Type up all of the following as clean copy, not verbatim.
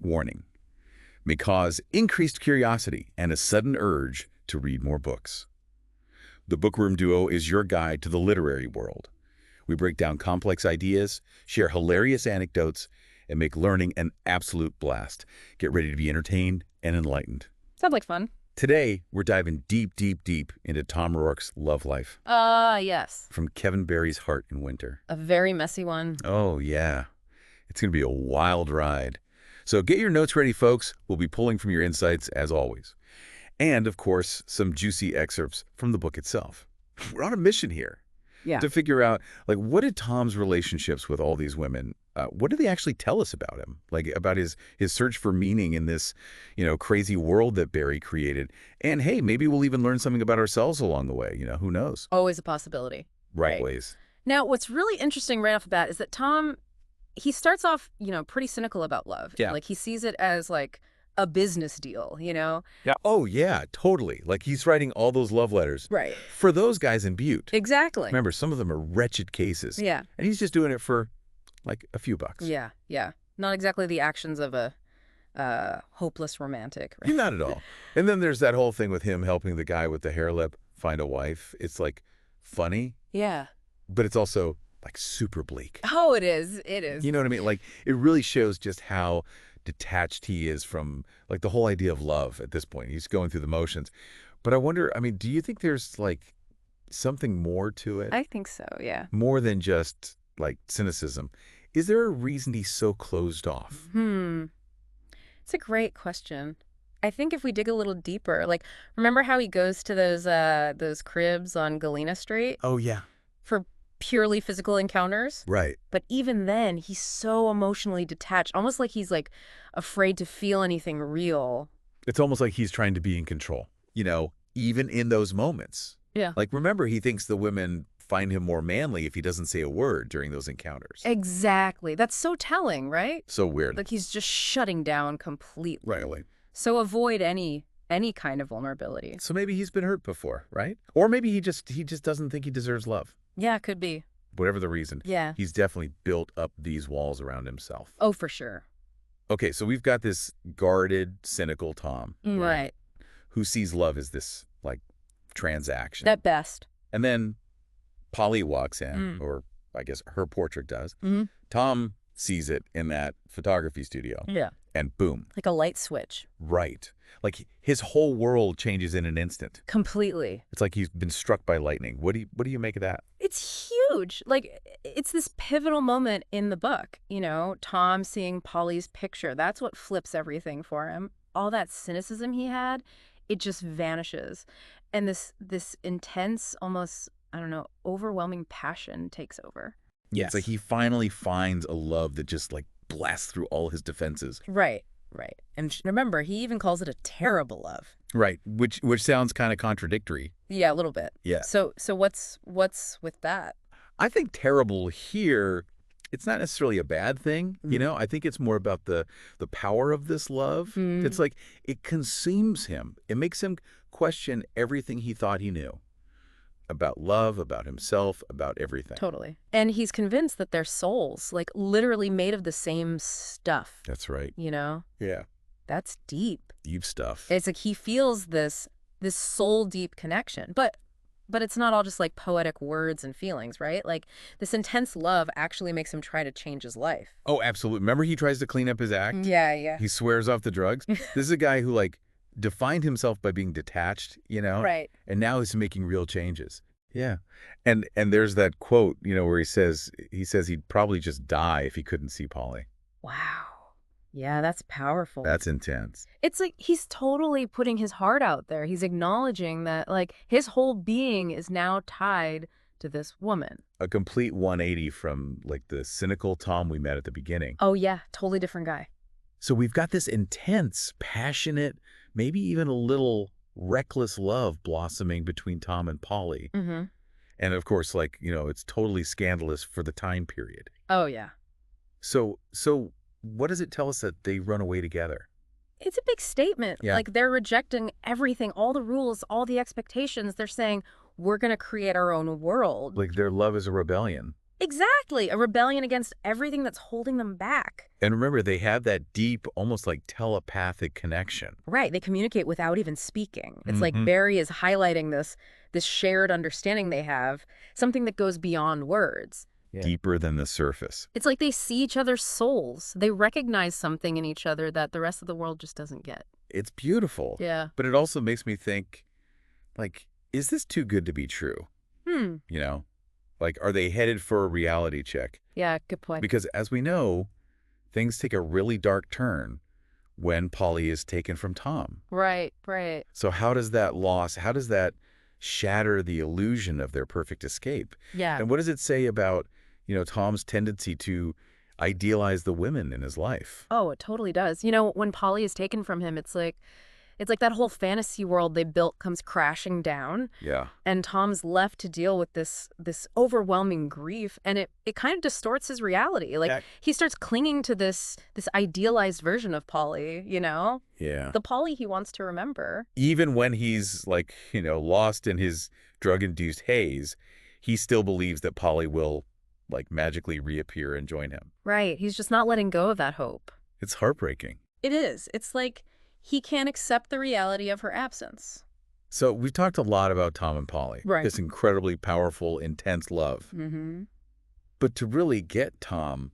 warning, may cause increased curiosity and a sudden urge to read more books. The Bookworm Duo is your guide to the literary world. We break down complex ideas, share hilarious anecdotes, and make learning an absolute blast. Get ready to be entertained and enlightened. Sounds like fun. Today, we're diving deep, deep, deep into Tom Rourke's love life. Yes. From Kevin Barry's Heart in Winter. A very messy one. Oh, yeah. It's going to be a wild ride. So get your notes ready, folks. We'll be pulling from your insights, as always. And, of course, some juicy excerpts from the book itself. We're on a mission here. Yeah. To figure out, like, what did Tom's relationships with all these women, what did they actually tell us about him? Like, about his search for meaning in this, crazy world that Barry created. And, hey, maybe we'll even learn something about ourselves along the way. Who knows? Always a possibility. Right ways. Now, what's really interesting right off the bat is that Tom, he starts off, pretty cynical about love. Yeah. Like, he sees it as, like, a business deal, Yeah. Oh, yeah, totally. Like, he's writing all those love letters. Right. For those guys in Butte. Exactly. Remember, some of them are wretched cases. Yeah. And he's just doing it for, like, a few bucks. Yeah, yeah. Not exactly the actions of a hopeless romantic. Right? Not at all. And then there's that whole thing with him helping the guy with the hair lip find a wife. It's, like, funny. Yeah. But it's also, like, super bleak. Oh, it is. It is. You know what I mean? Like, it really shows just how detached he is from, like, the whole idea of love at this point. He's going through the motions. But I wonder, do you think there's, like, something more to it? I think so, yeah. More than just, like, cynicism. Is there a reason he's so closed off? It's a great question. I think if we dig a little deeper, like, remember how he goes to those cribs on Galena Street? Oh, yeah. For purely physical encounters? Right. But even then, he's so emotionally detached, almost like he's, like, afraid to feel anything real. It's almost like he's trying to be in control, even in those moments. Yeah. Like, remember, he thinks the women find him more manly if he doesn't say a word during those encounters. Exactly. That's so telling, right? So weird. Like, he's just shutting down completely. Right. So avoid any kind of vulnerability. So maybe he's been hurt before, right? Or maybe he just doesn't think he deserves love. Yeah, it could be. Whatever the reason. Yeah. He's definitely built up these walls around himself. Oh, for sure. Okay, so we've got this guarded, cynical Tom. Right. Who sees love as this, like, transaction. At best. And then Polly walks in, or I guess her portrait does. Mm-hmm. Tom sees it in that photography studio. Yeah. And boom. Like a light switch. Right. Like, his whole world changes in an instant. Completely. It's like he's been struck by lightning. What do you make of that? It's huge. Like, it's this pivotal moment in the book. Tom seeing Polly's picture. That's what flips everything for him. All that cynicism he had, it just vanishes. And this intense, almost, I don't know, overwhelming passion takes over. Yeah, it's like he finally finds a love that just, like, blasts through all his defenses. Right. And remember, he even calls it a terrible love. Right, which sounds kind of contradictory. Yeah, a little bit. Yeah. So what's with that? I think terrible here, it's not necessarily a bad thing. I think it's more about the power of this love. It's like it consumes him. It makes him question everything he thought he knew about love, about himself, about everything. Totally. And he's convinced that they're souls, like, literally made of the same stuff. That's right. Yeah. That's deep. Deep stuff. It's like he feels this soul deep connection. But it's not all just, like, poetic words and feelings, right? Like, this intense love actually makes him try to change his life. Oh, absolutely. Remember he tries to clean up his act? Yeah. He swears off the drugs. This is a guy who, like, defined himself by being detached, Right. And now he's making real changes. Yeah. And there's that quote, where he says he'd probably just die if he couldn't see Polly. Wow. Yeah, that's powerful. That's intense. It's like he's totally putting his heart out there. He's acknowledging that, like, his whole being is now tied to this woman. A complete 180 from, like, the cynical Tom we met at the beginning. Oh, yeah. Totally different guy. So we've got this intense, passionate, maybe even a little reckless love blossoming between Tom and Polly. Mm-hmm. And, of course, like, it's totally scandalous for the time period. Oh, yeah. So what does it tell us that they run away together? It's a big statement. Yeah. Like, they're rejecting everything, all the rules, all the expectations. They're saying, we're going to create our own world. Like, their love is a rebellion. Exactly. A rebellion against everything that's holding them back. And remember, they have that deep, almost like telepathic connection. Right. They communicate without even speaking. It's like Mm-hmm. Barry is highlighting this shared understanding they have, something that goes beyond words. Yeah. Deeper than the surface. It's like they see each other's souls. They recognize something in each other that the rest of the world just doesn't get. It's beautiful. Yeah. But it also makes me think, like, is this too good to be true? You know? Like, are they headed for a reality check? Yeah, good point. Because as we know, things take a really dark turn when Polly is taken from Tom. Right, right. So how does that shatter the illusion of their perfect escape? Yeah. And what does it say about, Tom's tendency to idealize the women in his life? Oh, it totally does. When Polly is taken from him, it's like that whole fantasy world they built comes crashing down. Yeah. And Tom's left to deal with this overwhelming grief, and it kind of distorts his reality. Like he starts clinging to this idealized version of Polly, Yeah. The Polly he wants to remember. Even when he's like, lost in his drug-induced haze, he still believes that Polly will like magically reappear and join him. Right. He's just not letting go of that hope. It's heartbreaking. It is. It's like he can't accept the reality of her absence. So we've talked a lot about Tom and Polly. Right. This incredibly powerful, intense love. Mm-hmm. But to really get Tom,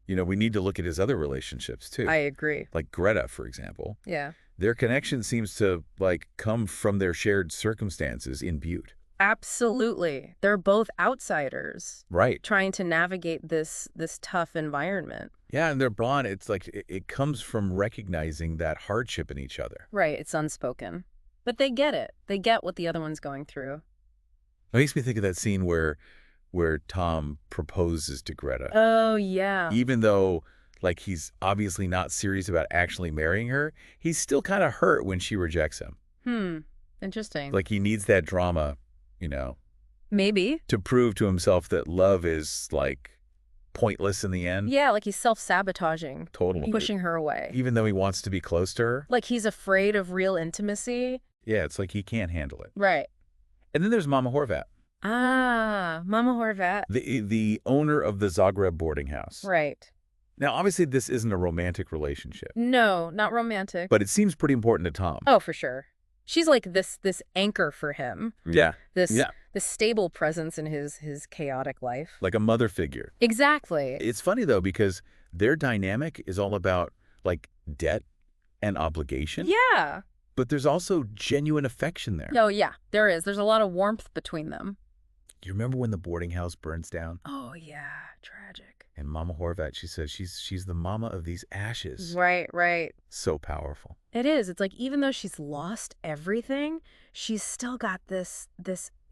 we need to look at his other relationships too. I agree. Like Greta, for example. Yeah. Their connection seems to come from their shared circumstances in Butte. Absolutely. They're both outsiders. Right. Trying to navigate this tough environment. Yeah, and their bond, it's like it comes from recognizing that hardship in each other. Right. It's unspoken. But they get it. They get what the other one's going through. It makes me think of that scene where Tom proposes to Greta. Oh, yeah. Even though he's obviously not serious about actually marrying her, he's still kind of hurt when she rejects him. Interesting. Like he needs that drama, Maybe. to prove to himself that love is pointless in the end. Yeah, like he's self-sabotaging. Totally. Pushing her away. Even though he wants to be close to her. Like he's afraid of real intimacy. Yeah, it's like he can't handle it. Right. And then there's Mama Horvat. Ah, Mama Horvat. The owner of the Zagreb boarding house. Right. Now, obviously, this isn't a romantic relationship. No, not romantic. But it seems pretty important to Tom. Oh, for sure. She's like this anchor for him. Yeah. This stable presence in his chaotic life. Like a mother figure. Exactly. It's funny, though, because their dynamic is all about, debt and obligation. Yeah. But there's also genuine affection there. Oh, yeah, there is. There's a lot of warmth between them. Do you remember when the boarding house burns down? Oh, yeah. Tragic. And Mama Horvat, she says she's the mama of these ashes. Right, right. So powerful. It is. It's like even though she's lost everything, she's still got this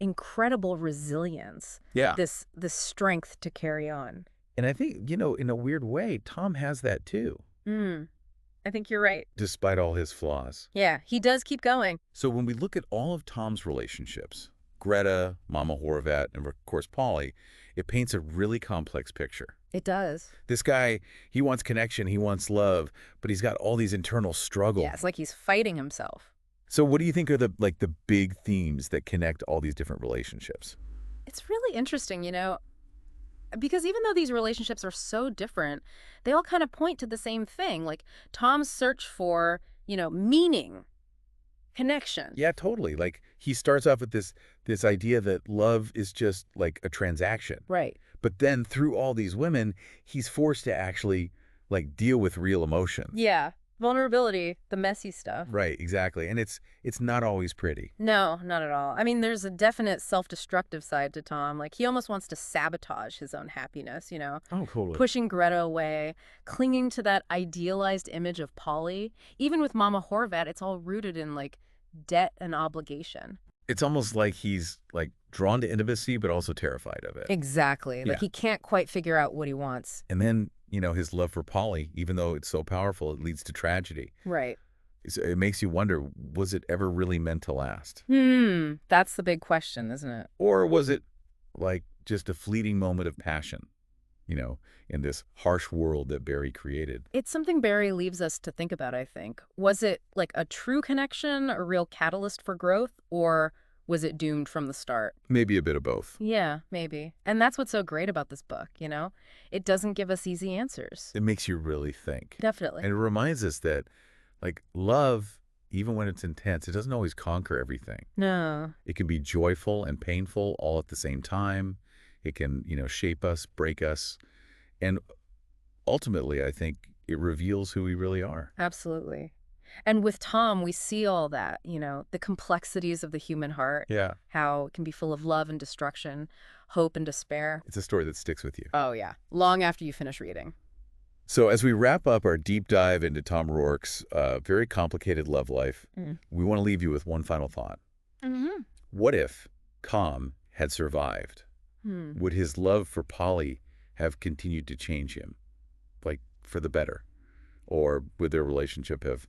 incredible resilience. Yeah. This strength to carry on. And I think, in a weird way, Tom has that too. I think you're right. Despite all his flaws. Yeah, he does keep going. So when we look at all of Tom's relationships, Greta, Mama Horvat, and of course Polly, it paints a really complex picture. It does. This guy, he wants connection, he wants love, but he's got all these internal struggles. Yeah, it's like he's fighting himself. So what do you think are the big themes that connect all these different relationships? It's really interesting, because even though these relationships are so different, they all kind of point to the same thing, like Tom's search for, meaning, connection. Yeah, totally. Like he starts off with this idea that love is just like a transaction. Right. But then through all these women, he's forced to actually deal with real emotions. Yeah. Vulnerability, the messy stuff. Right, exactly. And it's not always pretty. No, not at all. I mean, there's a definite self-destructive side to Tom. Like, he almost wants to sabotage his own happiness, Oh, totally. Pushing Greta away, clinging to that idealized image of Polly. Even with Mama Horvat, it's all rooted in, debt and obligation. It's almost like he's, drawn to intimacy, but also terrified of it. Exactly. Yeah. Like, he can't quite figure out what he wants. And then, his love for Polly, even though it's so powerful, it leads to tragedy. Right. It makes you wonder, was it ever really meant to last? That's the big question, isn't it? Or was it, just a fleeting moment of passion, in this harsh world that Barry created? It's something Barry leaves us to think about, I think. Was it, a true connection, a real catalyst for growth, or was it doomed from the start? Maybe a bit of both. Yeah, maybe. And that's what's so great about this book, you know? It doesn't give us easy answers. It makes you really think. Definitely. And it reminds us that, like, love, even when it's intense, it doesn't always conquer everything. No. It can be joyful and painful all at the same time. It can, shape us, break us. And ultimately, I think it reveals who we really are. Absolutely. And with Tom, we see all that, the complexities of the human heart. Yeah. How it can be full of love and destruction, hope and despair. It's a story that sticks with you. Oh, yeah. Long after you finish reading. So as we wrap up our deep dive into Tom Rourke's very complicated love life, we want to leave you with one final thought. Mm-hmm. What if Tom had survived? Would his love for Polly have continued to change him, like for the better? Or would their relationship have,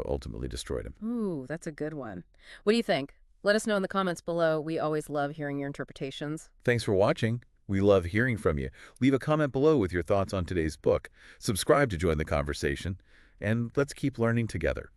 ultimately destroyed him? Ooh, that's a good one. What do you think? Let us know in the comments below. We always love hearing your interpretations. Thanks for watching. We love hearing from you. Leave a comment below with your thoughts on today's book. Subscribe to join the conversation, and let's keep learning together.